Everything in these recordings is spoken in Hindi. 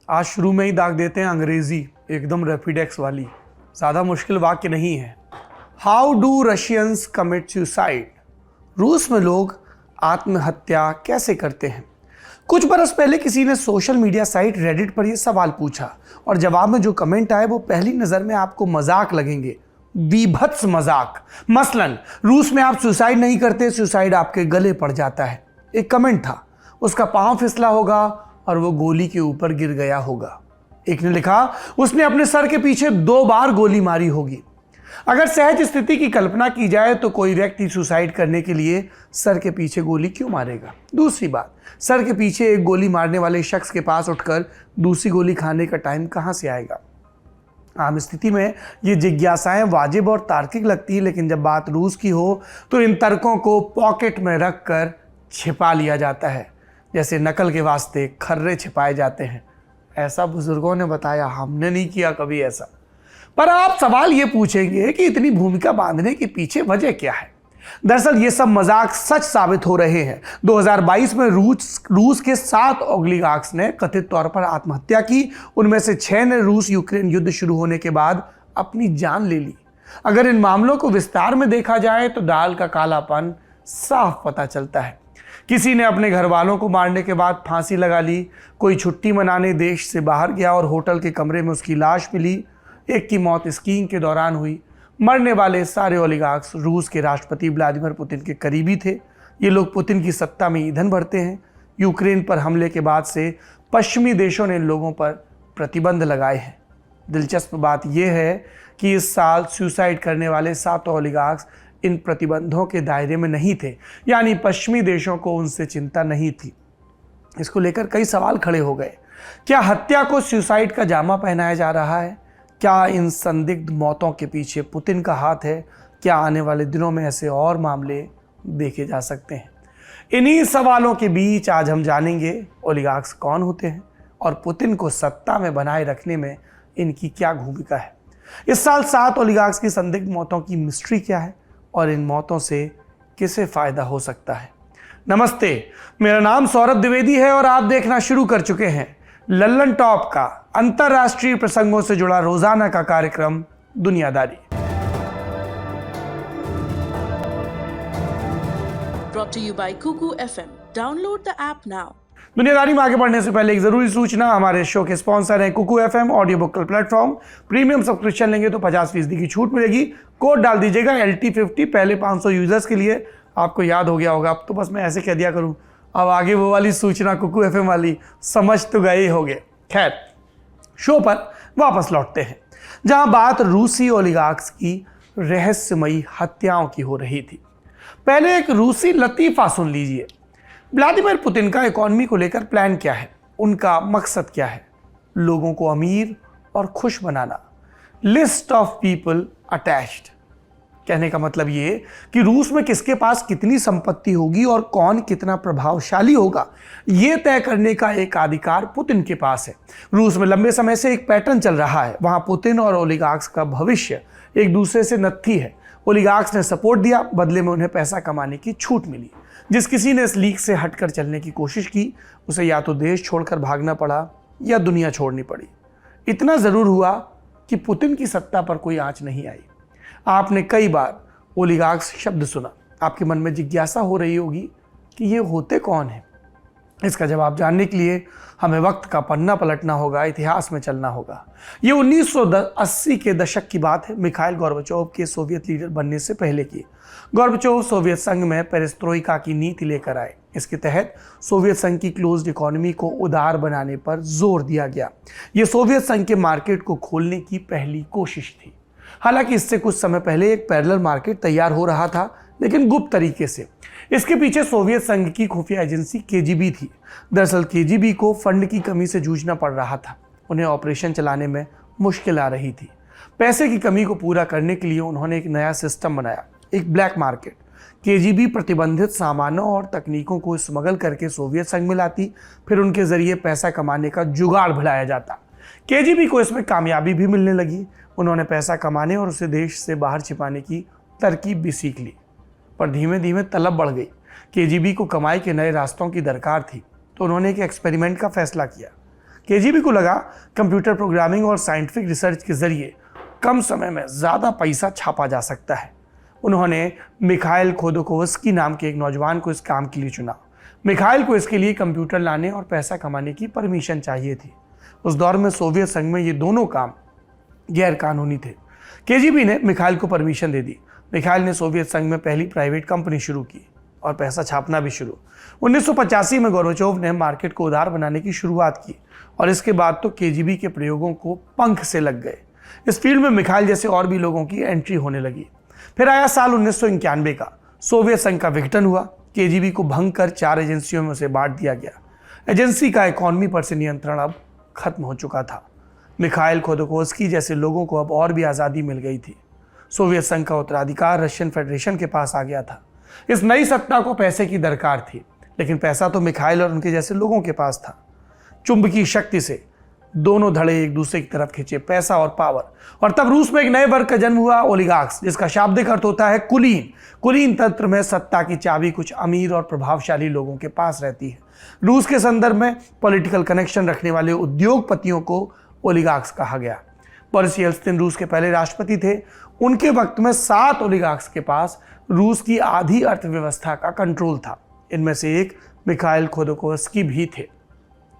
आज शुरू में ही दाग देते हैं अंग्रेजी एकदम रैपिडेक्स वाली। ज़्यादा मुश्किल वाक्य नहीं है। How do Russians commit suicide? रूस में लोग आत्महत्या कैसे करते हैं? कुछ बरस पहले किसी ने सोशल मीडिया साइट रेडिट पर यह सवाल पूछा और जवाब में जो कमेंट आए वो पहली नज़र में आपको मजाक लगेंगे, बीभत्स मजाक। मसलन, रूस में आप सुसाइड नहीं करते, सुसाइड आपके गले पड़ जाता है। एक कमेंट था, उसका पांव फिसला होगा और वो गोली के ऊपर गिर गया होगा। एक ने लिखा, उसने अपने सर के पीछे 2 बार गोली मारी होगी। अगर सहज स्थिति की कल्पना की जाए तो कोई व्यक्ति सुसाइड करने के लिए सर के पीछे गोली क्यों मारेगा? दूसरी बात, सर के पीछे एक गोली मारने वाले शख्स के पास उठकर दूसरी गोली खाने का टाइम कहां से आएगा? आम स्थिति में ये जिज्ञासाएं वाजिब और तार्किक लगती है, लेकिन जब बात रूस की हो तो इन तर्कों को पॉकेट में रखकर छिपा लिया जाता है, जैसे नकल के वास्ते खर्रे छिपाए जाते हैं। ऐसा बुजुर्गों ने बताया, हमने नहीं किया कभी ऐसा। पर आप सवाल ये पूछेंगे कि इतनी भूमिका बांधने के पीछे वजह क्या है? दरअसल ये सब मजाक सच साबित हो रहे हैं। 2022 में रूस के 7 ओलिगार्क्स ने कथित तौर पर आत्महत्या की। उनमें से 6 ने रूस यूक्रेन युद्ध शुरू होने के बाद अपनी जान ले ली। अगर इन मामलों को विस्तार में देखा जाए तो दाल का कालापन साफ पता चलता है। किसी ने अपने घर वालों को मारने के बाद फांसी लगा ली, कोई छुट्टी मनाने देश से बाहर गया और होटल के कमरे में उसकी लाश मिली। एक की मौत स्कीइंग के दौरान हुई। मरने वाले सारे ओलिगार्क्स रूस के राष्ट्रपति व्लादिमीर पुतिन के करीबी थे। ये लोग पुतिन की सत्ता में ईंधन भरते हैं। यूक्रेन पर हमले के बाद से पश्चिमी देशों ने इन लोगों पर प्रतिबंध लगाए हैं। दिलचस्प बात यह है कि इस साल सुसाइड करने वाले 7 ओलिगार्क्स इन प्रतिबंधों के दायरे में नहीं थे, यानी पश्चिमी देशों को उनसे चिंता नहीं थी। इसको लेकर कई सवाल खड़े हो गए। क्या हत्या को सुसाइड का जामा पहनाया जा रहा है? क्या इन संदिग्ध मौतों के पीछे पुतिन का हाथ है? क्या आने वाले दिनों में ऐसे और मामले देखे जा सकते हैं? इन्हीं सवालों के बीच आज हम जानेंगे ओलिगार्क्स कौन होते हैं और पुतिन को सत्ता में बनाए रखने में इनकी क्या भूमिका है। इस साल 7 ओलिगार्क्स की संदिग्ध मौतों की मिस्ट्री क्या है और इन मौतों से किसे फायदा हो सकता है? नमस्ते, मेरा नाम सौरभ द्विवेदी है और आप देखना शुरू कर चुके हैं लल्लन टॉप का अंतरराष्ट्रीय प्रसंगों से जुड़ा रोजाना का कार्यक्रम दुनियादारी। Brought to you by Kuku FM. Download the app now. दुनियादारी में आगे बढ़ने से पहले एक जरूरी सूचना, हमारे शो के स्पॉन्सर हैं Kuku FM audio book platform. Premium subscription लेंगे तो 50% की छूट मिलेगी। कोड डाल दीजिएगा LT50 पहले 500 यूजर्स के लिए। आपको याद हो गया होगा, अब तो बस मैं ऐसे कह दिया करूं, अब आगे वो वाली सूचना कुकू एफएम वाली समझ तो गए होंगे। खैर, शो पर वापस लौटते हैं, जहां बात रूसी ओलिगार्क्स की रहस्यमयी हत्याओं की हो रही थी। पहले एक रूसी लतीफा सुन लीजिए। व्लादिमीर पुतिन का इकोनॉमी को लेकर प्लान क्या है? उनका मकसद क्या है? लोगों को अमीर और खुश बनाना। List of people attached. कहने का मतलब ये कि रूस में किसके पास कितनी संपत्ति होगी और कौन कितना प्रभावशाली होगा, ये तय करने का एकाधिकार पुतिन के पास है। रूस में लंबे समय से एक पैटर्न चल रहा है। वहां पुतिन और ओलिगार्क्स का भविष्य एक दूसरे से नत्थी है। ओलिगार्क्स ने सपोर्ट दिया, बदले में उन्हें पैसा कमाने की छूट मिली। जिस किसी ने इस लीक से हटकर चलने की कोशिश की, उसे या तो देश छोड़कर भागना पड़ा या दुनिया छोड़नी पड़ी। इतना जरूर हुआ कि पुतिन की सत्ता पर कोई आंच नहीं आई। आपने कई बार ओलिगार्क्स शब्द सुना। आपके मन में जिज्ञासा हो रही होगी कि ये होते कौन हैं? इसका जवाब जानने के लिए हमें वक्त का पन्ना पलटना होगा, इतिहास में चलना होगा। ये 1980 के दशक की बात है, मिखाइल गोर्बाचोव के सोवियत लीडर बनने से पहले की। गोर्बाचोव सोवियत संघ में पेरेस्ट्रोइका की नीति लेकर आए। इसके तहत सोवियत संघ की क्लोज्ड इकोनॉमी को उदार बनाने पर जोर दिया गया। ये सोवियत संघ के मार्केट को खोलने की पहली कोशिश थी। हालांकि इससे कुछ समय पहले एक पैरेलल मार्केट तैयार हो रहा था, लेकिन गुप्त तरीके से। इसके पीछे सोवियत संघ की खुफिया एजेंसी KGB थी। दरअसल KGB को फंड की कमी से जूझना पड़ रहा था। उन्हें ऑपरेशन चलाने में मुश्किल आ रही थी। पैसे की कमी को पूरा करने के लिए उन्होंने एक नया सिस्टम बनाया, एक ब्लैक मार्केट। KGB प्रतिबंधित सामानों और तकनीकों को स्मगल करके सोवियत संघ में लाती, फिर उनके जरिए पैसा कमाने का जुगाड़ बढ़ाया जाता। KGB को इसमें कामयाबी भी मिलने लगी। उन्होंने पैसा कमाने और उसे देश से बाहर छिपाने की तरकीब भी सीख ली। पर धीमे धीमे तलब बढ़ गई। KGB को कमाई के नए रास्तों की दरकार थी, तो उन्होंने एक एक्सपेरिमेंट का फैसला किया। केजीबी को लगा कंप्यूटर प्रोग्रामिंग और साइंटिफिक रिसर्च के जरिए कम समय में ज़्यादा पैसा छापा जा सकता है। उन्होंने मिखाइल खोदोकोवस्की नाम के एक नौजवान को इस काम के लिए चुना। मिखाइल को इसके लिए कंप्यूटर लाने और पैसा कमाने की परमिशन चाहिए थी। उस दौर में सोवियत संघ में ये दोनों काम गैर कानूनी थे। केजीबी ने मिखाइल को परमिशन दे दी। मिखाइल ने सोवियत संघ में पहली प्राइवेट कंपनी शुरू की और पैसा छापना भी शुरू। 1985 में गोर्बाचोव ने मार्केट को उदार बनाने की शुरुआत की और इसके बाद तो केजीबी के प्रयोगों को पंख से लग गए। इस फील्ड में मिखाइल जैसे और भी लोगों की एंट्री होने लगी। फिर आया साल 1991 का। सोवियत संघ का विघटन हुआ। केजीबी को भंग कर 4 एजेंसियों में उसे बांट दिया गया। एजेंसी का इकोनॉमी पर से नियंत्रण अब खत्म हो चुका था। मिखाइल खोदोकोवस्की जैसे लोगों को अब और भी आज़ादी मिल गई थी। सोवियत संघ का उत्तराधिकार रशियन फेडरेशन के पास आ गया था। इस नई सत्ता को पैसे की दरकार थी, लेकिन पैसा तो मिखाइल और उनके जैसे लोगों के पास था। चुंबकीय शक्ति से दोनों धड़े एक दूसरे की तरफ खींचे, पैसा और पावर। और तब रूस में एक नए वर्ग का जन्म हुआ, ओलिगार्क्स, जिसका शाब्दिक अर्थ होता है कुलीन। कुलीन तंत्र में सत्ता की चाबी कुछ अमीर और प्रभावशाली लोगों के पास रहती है। रूस के संदर्भ में पॉलिटिकल कनेक्शन रखने वाले उद्योगपतियों को ओलिगार्क्स कहा गया। बोरिस येल्त्सिन रूस के पहले राष्ट्रपति थे। उनके वक्त में 7 ओलिगार्क्स के पास रूस की आधी अर्थव्यवस्था का कंट्रोल था। इनमें से एक मिखाइल खोदोकोवस्की भी थे।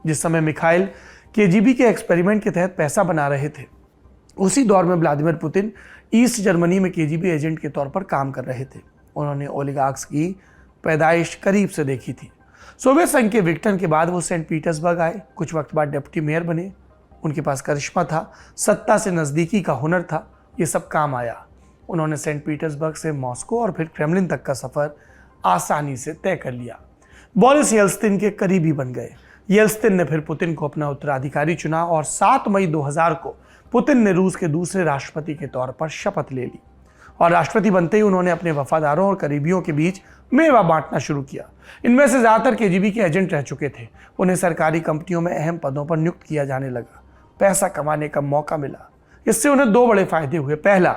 जिस समय मिखाइल केजीबी के एक्सपेरिमेंट के तहत पैसा बना रहे थे, उसी दौर में व्लादिमीर पुतिन ईस्ट जर्मनी में केजीबी एजेंट के तौर पर काम कर रहे थे। उन्होंने ओलिगार्क्स की पैदाइश करीब से देखी थी। सोवियत संघ के विघटन के बाद वो सेंट पीटर्सबर्ग आए। कुछ वक्त बाद डिप्टी मेयर बने। उनके पास करिश्मा था, सत्ता से नज़दीकी का हुनर था। ये सब काम आया। उन्होंने सेंट पीटर्सबर्ग से मॉस्को और फिर क्रेमलिन तक का सफ़र आसानी से तय कर लिया। बोरिस येल्त्सिन के करीबी बन गए। येल्त्सिन ने फिर पुतिन को अपना उत्तराधिकारी चुना और 7 मई 2000 को पुतिन ने रूस के दूसरे राष्ट्रपति के तौर पर शपथ ले ली। और राष्ट्रपति बनते ही उन्होंने अपने वफादारों और करीबियों के बीच मेवा बांटना शुरू किया। इनमें से ज़्यादातर केजीबी के एजेंट रह चुके थे। उन्हें सरकारी कंपनियों में अहम पदों पर नियुक्त किया जाने लगा। पैसा कमाने का मौका मिला। इससे उन्हें 2 बड़े फायदे हुए। पहला,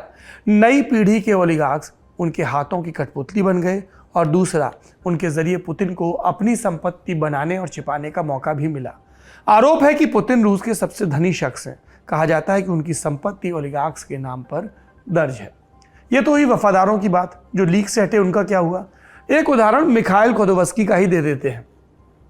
नई पीढ़ी के ओलिगार्क्स उनके हाथों की कठपुतली बन गए और दूसरा, उनके जरिए पुतिन को अपनी संपत्ति बनाने और छिपाने का मौका भी मिला। आरोप है कि पुतिन रूस के सबसे धनी शख्स हैं। कहा जाता है कि उनकी संपत्ति ओलिगार्क्स के नाम पर दर्ज है। ये तो हुई वफादारों की बात। जो लीक से हटे उनका क्या हुआ? एक उदाहरण मिखाइल खोदोकोवस्की का ही दे देते हैं।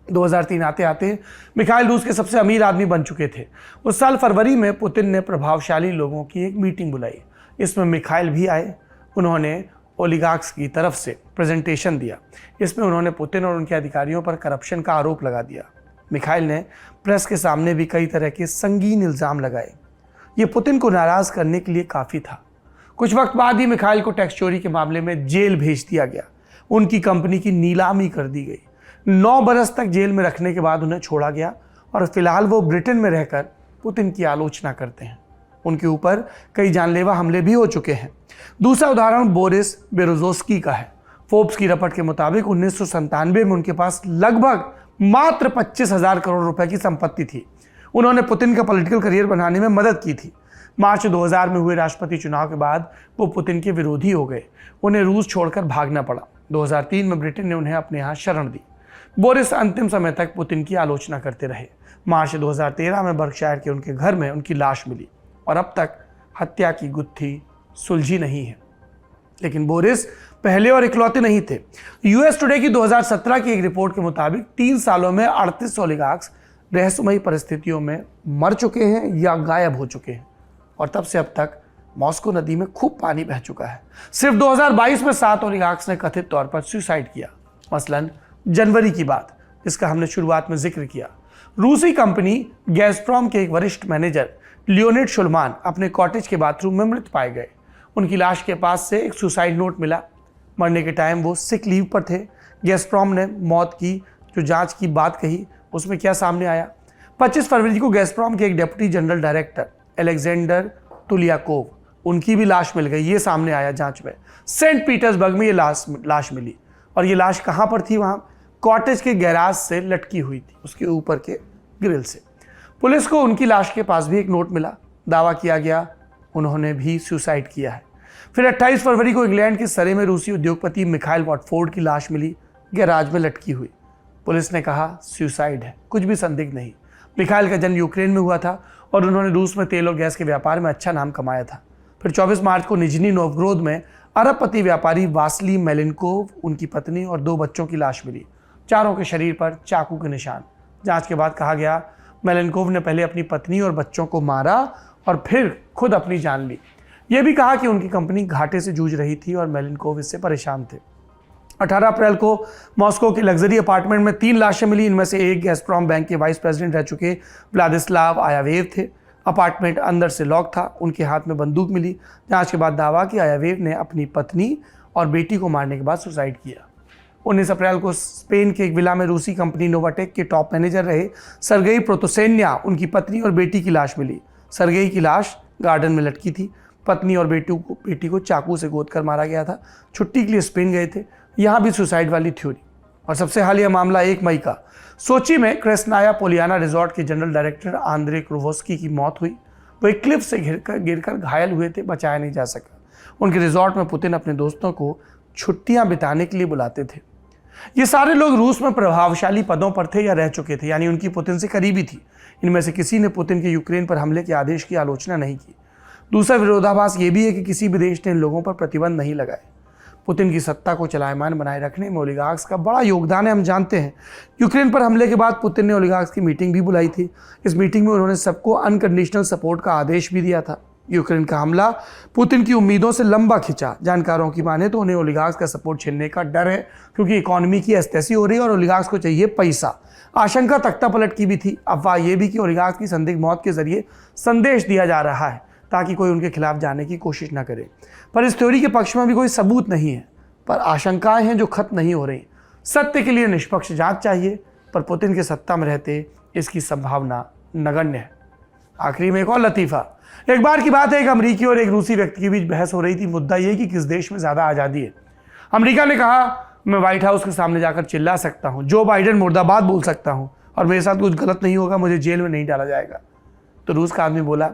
2003 आते आते मिखाइल रूस के सबसे अमीर आदमी बन चुके थे। उस साल फरवरी में पुतिन ने प्रभावशाली लोगों की एक मीटिंग बुलाई। इसमें मिखाइल भी आए। उन्होंने ओलिगार्क्स की तरफ से प्रेजेंटेशन दिया। इसमें उन्होंने पुतिन और उनके अधिकारियों पर करप्शन का आरोप लगा दिया। मिखाइल ने प्रेस के सामने भी कई तरह के संगीन इल्ज़ाम लगाए। ये पुतिन को नाराज़ करने के लिए काफ़ी था। कुछ वक्त बाद ही मिखाइल को टैक्स चोरी के मामले में जेल भेज दिया गया। उनकी कंपनी की नीलामी कर दी गई। 9 बरस तक जेल में रखने के बाद उन्हें छोड़ा गया और फिलहाल वो ब्रिटेन में रहकर पुतिन की आलोचना करते हैं। उनके ऊपर कई जानलेवा हमले भी हो चुके हैं। दूसरा उदाहरण बोरिस बेरोजोस्की का है। फोर्ब्स की रिपोर्ट के मुताबिक 1997 में उनके पास लगभग मात्र 25,000 करोड़ रुपए की संपत्ति थी। उन्होंने पुतिन का पॉलिटिकल करियर बनाने में मदद की थी। मार्च 2000 में हुए राष्ट्रपति चुनाव के बाद वो पुतिन के विरोधी हो गए। उन्हें रूस छोड़कर भागना पड़ा। 2003 में ब्रिटेन ने उन्हें अपने यहाँ शरण दी। बोरिस अंतिम समय तक पुतिन की आलोचना करते रहे। मार्च 2013 में बर्कशायर के उनके घर में उनकी लाश मिली और अब तक हत्या की गुत्थी सुलझी नहीं है। लेकिन बोरिस पहले और इकलौते नहीं थे। यूएस टुडे की 2017 की एक रिपोर्ट के मुताबिक 3 सालों में 38 ओलिगार्क्स रहस्यमयी परिस्थितियों में मर चुके हैं या गायब हो चुके हैं। और तब से अब तक मॉस्को नदी में खूब पानी बह चुका है। सिर्फ 2022 में 7 ओलिगार्क्स ने कथित तौर पर सुसाइड किया। मसलन जनवरी की बात, जिसका हमने शुरुआत में जिक्र किया। रूसी कंपनी गैज़प्रोम के एक वरिष्ठ मैनेजर लियोनिड शुल्मान अपने कॉटेज के बाथरूम में मृत पाए गए। उनकी लाश के पास से एक सुसाइड नोट मिला। मरने के टाइम वो सिक लीव पर थे। गैज़प्रोम ने मौत की जो जांच की बात कही, उसमें क्या सामने आया? 25 फरवरी को गैज़प्रोम के एक डेप्यूटी जनरल डायरेक्टर एलेक्जेंडर तुलियाकोव, उनकी भी लाश मिल गई। ये सामने आया जांच में। सेंट पीटर्सबर्ग में ये लाश मिली। और ये लाश कहाँ पर थी? वहाँ कॉटेज के गैराज से लटकी हुई थी, उसके ऊपर के ग्रिल से। पुलिस को उनकी लाश के पास भी एक नोट मिला। दावा किया गया उन्होंने भी सुसाइड किया है। फिर 28 फरवरी को इंग्लैंड के सरे में रूसी उद्योगपति मिखाइल वॉटफोर्ड की लाश मिली, गैराज में लटकी हुई। पुलिस ने कहा सुसाइड है, कुछ भी संदिग्ध नहीं। मिखाइल का जन्म यूक्रेन में हुआ था और उन्होंने रूस में तेल और गैस के व्यापार में अच्छा नाम कमाया था। फिर 24 मार्च को निजनी नोवगोरोद में अरबपति व्यापारी वासली मेलेनकोव, उनकी पत्नी और 2 बच्चों की लाश मिली। चारों के शरीर पर चाकू के निशान। जांच के बाद कहा गया मेलेनकोव ने पहले अपनी पत्नी और बच्चों को मारा और फिर खुद अपनी जान ली। यह भी कहा कि उनकी कंपनी घाटे से जूझ रही थी और मेलेनकोव इससे परेशान थे। 18 अप्रैल को मॉस्को के लग्जरी अपार्टमेंट में 3 लाशें मिली। इनमें से एक गैज़प्रोम बैंक के वाइस प्रेसिडेंट रह चुके व्लादिस्लाव आयावेव थे। अपार्टमेंट अंदर से लॉक था। उनके हाथ में बंदूक मिली। जांच के बाद दावा कि आयावेव ने अपनी पत्नी और बेटी को मारने के बाद सुसाइड किया। 19 अप्रैल को स्पेन के एक विला में रूसी कंपनी नोवाटेक के टॉप मैनेजर रहे सर्गेई प्रोतोसेन्या, उनकी पत्नी और बेटी की लाश मिली। सर्गेई की लाश गार्डन में लटकी थी। पत्नी और बेटी को चाकू से गोद कर मारा गया था। छुट्टी के लिए स्पेन गए थे। यहाँ भी सुसाइड वाली थ्योरी। और सबसे हालिया मामला 1 मई का सोची में क्रेस्नाया पोलियाना रिजॉर्ट के जनरल डायरेक्टर आंद्रे क्रोवोस्की की मौत हुई। वो एक क्लिफ से गिरकर घायल हुए थे, बचाया नहीं जा सका। उनके रिजॉर्ट में पुतिन अपने दोस्तों को छुट्टियां बिताने के लिए बुलाते थे। ये सारे लोग रूस में प्रभावशाली पदों पर थे या रह चुके थे, यानी उनकी पुतिन से करीबी थी। इनमें से किसी ने पुतिन के यूक्रेन पर हमले के आदेश की आलोचना नहीं की। दूसरा विरोधाभास ये भी है कि किसी भी देश ने इन लोगों पर प्रतिबंध नहीं लगाए। पुतिन की सत्ता को चलायमान बनाए रखने में ओलिगार्क्स का बड़ा योगदान है, हम जानते हैं। यूक्रेन पर हमले के बाद पुतिन ने ओलिगार्क्स की मीटिंग भी बुलाई थी। इस मीटिंग में उन्होंने सबको अनकंडीशनल सपोर्ट का आदेश भी दिया था। यूक्रेन का हमला पुतिन की उम्मीदों से लंबा खिंचा। जानकारों की माने तो उन्हें ओलिगार्क्स का सपोर्ट छीनने का डर है, क्योंकि इकोनॉमी की अस्तैसी हो रही है और ओलिगार्क्स को चाहिए पैसा। आशंका तख्ता पलट की भी थी। अफवाह यह भी कि ओलिगार्क्स की संदिग्ध मौत के जरिए संदेश दिया जा रहा है ताकि कोई उनके खिलाफ जाने की कोशिश न करे। पर इस थ्योरी के पक्ष में भी कोई सबूत नहीं है, पर आशंकाएं हैं जो खत्म नहीं हो रही। सत्य के लिए निष्पक्ष जांच चाहिए, पर पुतिन के सत्ता में रहते इसकी संभावना नगण्य है। आखिरी में एक और लतीफा। एक बार की बात है, एक अमेरिकी और एक रूसी व्यक्ति के बीच बहस हो रही थी। मुद्दा यह कि किस देश में ज्यादा आज़ादी है। अमेरिका ने कहा मैं व्हाइट हाउस के सामने जाकर चिल्ला सकता हूं, जो बाइडेन मुर्दाबाद बोल सकता हूं और मेरे साथ कुछ गलत नहीं होगा, मुझे जेल में नहीं डाला जाएगा। तो रूस का आदमी बोला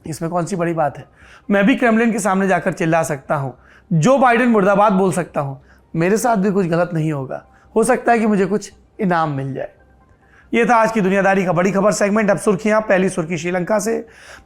इसमें कौन सी बड़ी बात है, मैं भी क्रेमलिन के सामने जाकर चिल्ला सकता हूं, जो बाइडेन मुर्दाबाद बोल सकता हूं, मेरे साथ भी कुछ गलत नहीं होगा, हो सकता है कि मुझे कुछ इनाम मिल जाए। ये था आज की दुनियादारी का बड़ी खबर सेगमेंट। अब सुर्खियां। पहली सुर्खी श्रीलंका से।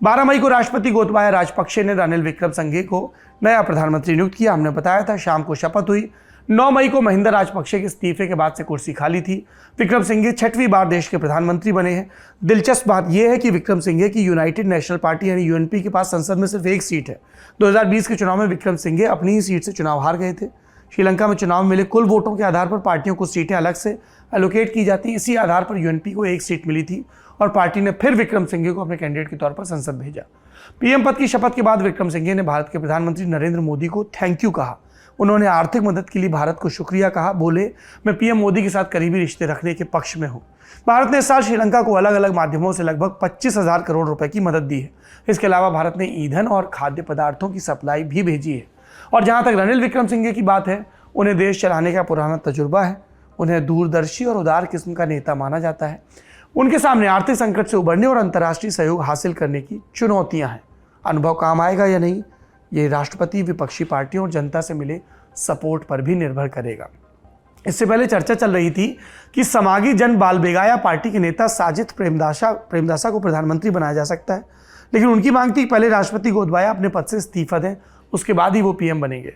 12 मई को राष्ट्रपति गोतबाया राजपक्षे ने रनिल विक्रमसिंघे को नया प्रधानमंत्री नियुक्त किया। हमने बताया था शाम को शपथ हुई। 9 मई को महिंदा राजपक्षे के इस्तीफे के बाद से कुर्सी खाली थी। विक्रमसिंघे 6वीं बार देश के प्रधानमंत्री बने हैं। दिलचस्प बात यह है कि विक्रमसिंघे की यूनाइटेड नेशनल पार्टी यानी यूएनपी के पास संसद में सिर्फ एक सीट है। 2020 के चुनाव में विक्रमसिंघे अपनी ही सीट से चुनाव हार गए थे। श्रीलंका में चुनाव में मिले कुल वोटों के आधार पर पार्टियों को सीटें अलग से एलोकेट की जाती। इसी आधार पर यूएनपी को एक सीट मिली थी और पार्टी ने फिर विक्रमसिंघे को अपने कैंडिडेट के तौर पर संसद भेजा। पीएम पद की शपथ के बाद विक्रमसिंघे ने भारत के प्रधानमंत्री नरेंद्र मोदी को थैंक यू कहा। उन्होंने आर्थिक मदद के लिए भारत को शुक्रिया कहा। बोले मैं पीएम मोदी के साथ करीबी रिश्ते रखने के पक्ष में हूँ। भारत ने इस साल श्रीलंका को अलग अलग माध्यमों से लगभग 25,000 करोड़ रुपए की मदद दी है। इसके अलावा भारत ने ईंधन और खाद्य पदार्थों की सप्लाई भी भेजी है। और जहाँ तक रनिल विक्रमसिंघे की बात है, उन्हें देश चलाने का पुराना तजुर्बा है। उन्हें दूरदर्शी और उदार किस्म का नेता माना जाता है। उनके सामने आर्थिक संकट से उबरने और अंतर्राष्ट्रीय सहयोग हासिल करने की चुनौतियां हैं। अनुभव काम आएगा या नहीं, ये राष्ट्रपति, विपक्षी पार्टियों और जनता से मिले सपोर्ट पर भी निर्भर करेगा। इससे पहले चर्चा चल रही थी कि समागी जन बाल बेगाया पार्टी के नेता साजिद प्रेमदासा को प्रधानमंत्री बनाया जा सकता है, लेकिन उनकी मांग थी पहले राष्ट्रपति गोतबाया अपने पद से इस्तीफा दें, उसके बाद ही वो पीएम बनेंगे।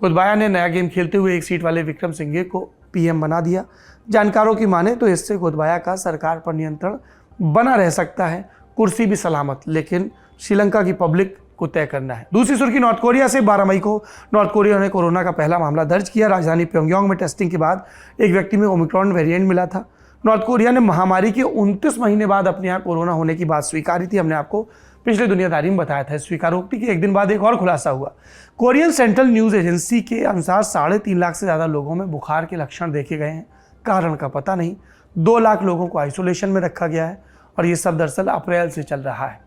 गोतबाया ने नया गेम खेलते हुए एक सीट वाले विक्रमसिंघे को पीएम बना दिया। जानकारों की माने तो इससे गोतबाया का सरकार पर नियंत्रण बना रह सकता है, कुर्सी भी सलामत, लेकिन श्रीलंका की पब्लिक को तय करना है। दूसरी सुर्खी नॉर्थ कोरिया से। 12 मई को नॉर्थ कोरिया ने कोरोना का पहला मामला दर्ज किया। राजधानी प्योंगयांग में टेस्टिंग के बाद एक व्यक्ति में ओमिक्रॉन वेरिएंट मिला था। नॉर्थ कोरिया ने महामारी के 29 महीने बाद अपने यहाँ कोरोना होने की बात स्वीकारी थी। हमने आपको पिछले दुनियादारी में बताया था। स्वीकारोक्ति के एक दिन बाद एक और खुलासा हुआ। कोरियन सेंट्रल न्यूज़ एजेंसी के अनुसार 3.5 लाख से ज़्यादा लोगों में बुखार के लक्षण देखे गए हैं। कारण का पता नहीं। 2 लाख लोगों को आइसोलेशन में रखा गया है और ये सब दरअसल अप्रैल से चल रहा है।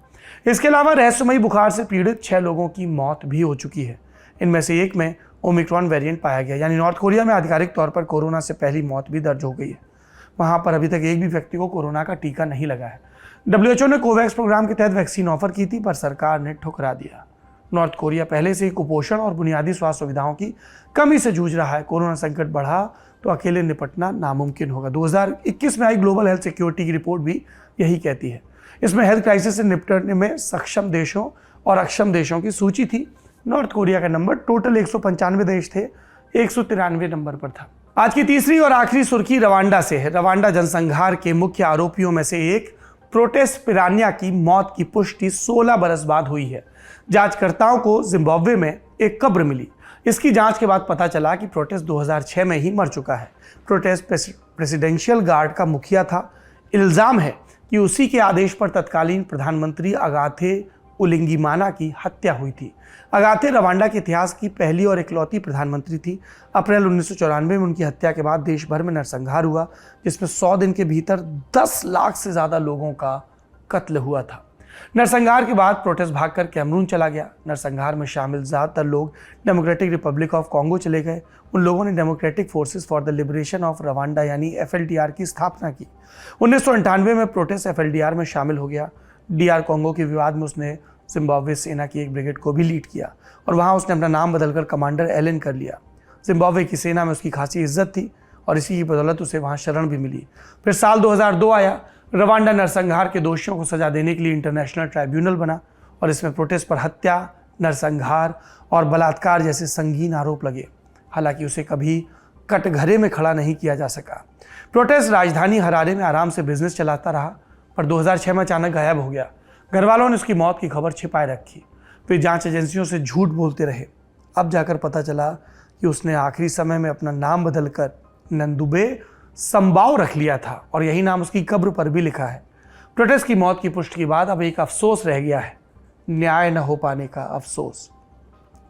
इसके अलावा रहस्यमयी बुखार से पीड़ित 6 लोगों की मौत भी हो चुकी है। इनमें से एक में ओमिक्रॉन वेरिएंट पाया गया, यानी नॉर्थ कोरिया में आधिकारिक तौर पर कोरोना से पहली मौत भी दर्ज हो गई है। वहाँ पर अभी तक एक भी व्यक्ति को कोरोना का टीका नहीं लगा है। WHO ने कोवैक्स प्रोग्राम के तहत वैक्सीन ऑफर की थी, पर सरकार ने ठुकरा दिया। नॉर्थ कोरिया पहले से ही कुपोषण और बुनियादी स्वास्थ्य सुविधाओं की कमी से जूझ रहा है। कोरोना संकट बढ़ा तो अकेले निपटना नामुमकिन होगा। 2021 में आई ग्लोबल हेल्थ सिक्योरिटी की रिपोर्ट भी यही कहती है। इसमें हेल्थ क्राइसिस से निपटने में सक्षम देशों और अक्षम देशों की सूची थी। नॉर्थ कोरिया का नंबर टोटल 195 देश थे, 193 नंबर पर था। आज की तीसरी और आखिरी सुर्खी रवांडा से है। रवांडा जनसंहार के मुख्य आरोपियों में से एक प्रोटेस पिरानिया की मौत की पुष्टि 16 बरस बाद हुई है। जांचकर्ताओं को जिम्बाब्वे में एक कब्र मिली। इसकी जांच के बाद पता चला कि प्रोटेस 2006 में ही मर चुका है। प्रोटेस प्रेसिडेंशियल गार्ड का मुखिया था। इल्जाम है कि उसी के आदेश पर तत्कालीन प्रधानमंत्री अगाथे उलिंगीमाना की हत्या हुई थी। अगाथे रवांडा के इतिहास की पहली और इकलौती प्रधानमंत्री थी। अप्रैल 1994 में उनकी हत्या के बाद देश भर में नरसंहार हुआ, जिसमें 100 दिन के भीतर 10 लाख से ज़्यादा लोगों का कत्ल हुआ था। नरसंहार के बाद प्रोटेस्ट भागकर कैमरून चला गया। नरसंहार में शामिल ज़्यादातर लोग डेमोक्रेटिक रिपब्लिक ऑफ कॉन्गो चले गए। उन लोगों ने democratic forces for the liberation of Rwanda यानी FLDR की स्थापना की। 1998 में प्रोटेस्ट FLDR में शामिल हो गया। DR कॉन्गो के विवाद में उसने जिम्बाब्वे सेना की एक ब्रिगेड को भी लीड किया और वहाँ उसने अपना नाम बदलकर कमांडर एलन कर लिया। जिम्बाब्वे की सेना में उसकी खासी इज्जत थी और इसी की बदौलत उसे वहाँ शरण भी मिली। फिर साल 2002 आया। रवांडा नरसंहार के दोषियों को सजा देने के लिए इंटरनेशनल ट्राइब्यूनल बना और इसमें प्रोटेस्ट पर हत्या, नरसंहार और बलात्कार जैसे संगीन आरोप लगे। हालांकि उसे कभी कटघरे में खड़ा नहीं किया जा सका। प्रोटेस्ट राजधानी हरारे में आराम से बिजनेस चलाता रहा, पर 2006 में अचानक गायब हो गया। घर वालों ने उसकी मौत की खबर छिपाए रखी। वे जांच एजेंसियों से झूठ बोलते रहे। अब जाकर पता चला कि उसने आखिरी समय में अपना नाम बदलकर नंदुबे संबाओ रख लिया था और यही नाम उसकी कब्र पर भी लिखा है। प्रोटेस्ट की मौत की पुष्टि के बाद अब एक अफसोस रह गया है, न्याय न हो पाने का अफसोस।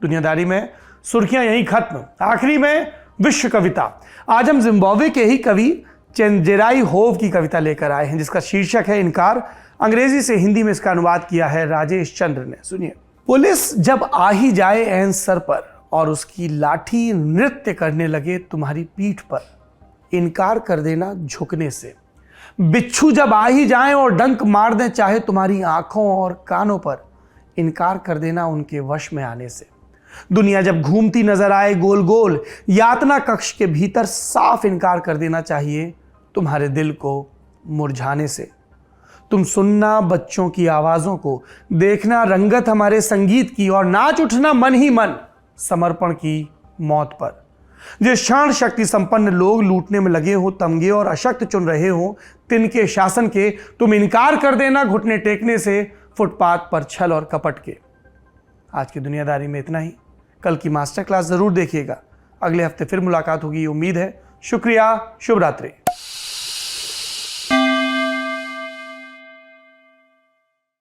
दुनियादारी में सुर्खियां यही खत्म। आखिरी में विश्व कविता। आज हम जिम्बाब्वे के ही कवि चेंजेराई होव की कविता लेकर आए हैं, जिसका शीर्षक है इनकार। अंग्रेजी से हिंदी में इसका अनुवाद किया है राजेश चंद्र ने। सुनिए। पुलिस जब आ ही जाए ऐन सर पर और उसकी लाठी नृत्य करने लगे तुम्हारी पीठ पर, इनकार कर देना झुकने से। बिच्छू जब आ ही जाएं और डंक मार दें चाहे तुम्हारी आंखों और कानों पर, इनकार कर देना उनके वश में आने से। दुनिया जब घूमती नजर आए गोल गोल यातना कक्ष के भीतर, साफ इनकार कर देना चाहिए तुम्हारे दिल को मुरझाने से। तुम सुनना बच्चों की आवाजों को, देखना रंगत हमारे संगीत की और नाच उठना मन ही मन समर्पण की मौत पर। जिस क्षण शक्ति संपन्न लोग लूटने में लगे हो, तमगे और अशक्त चुन रहे हो तिनके शासन के, तुम इनकार कर देना घुटने टेकने से, फुटपाथ पर छल और कपट के। आज की दुनियादारी में इतना ही। कल की मास्टर क्लास जरूर देखिएगा। अगले हफ्ते फिर मुलाकात होगी, उम्मीद है। शुक्रिया। शुभ रात्रि।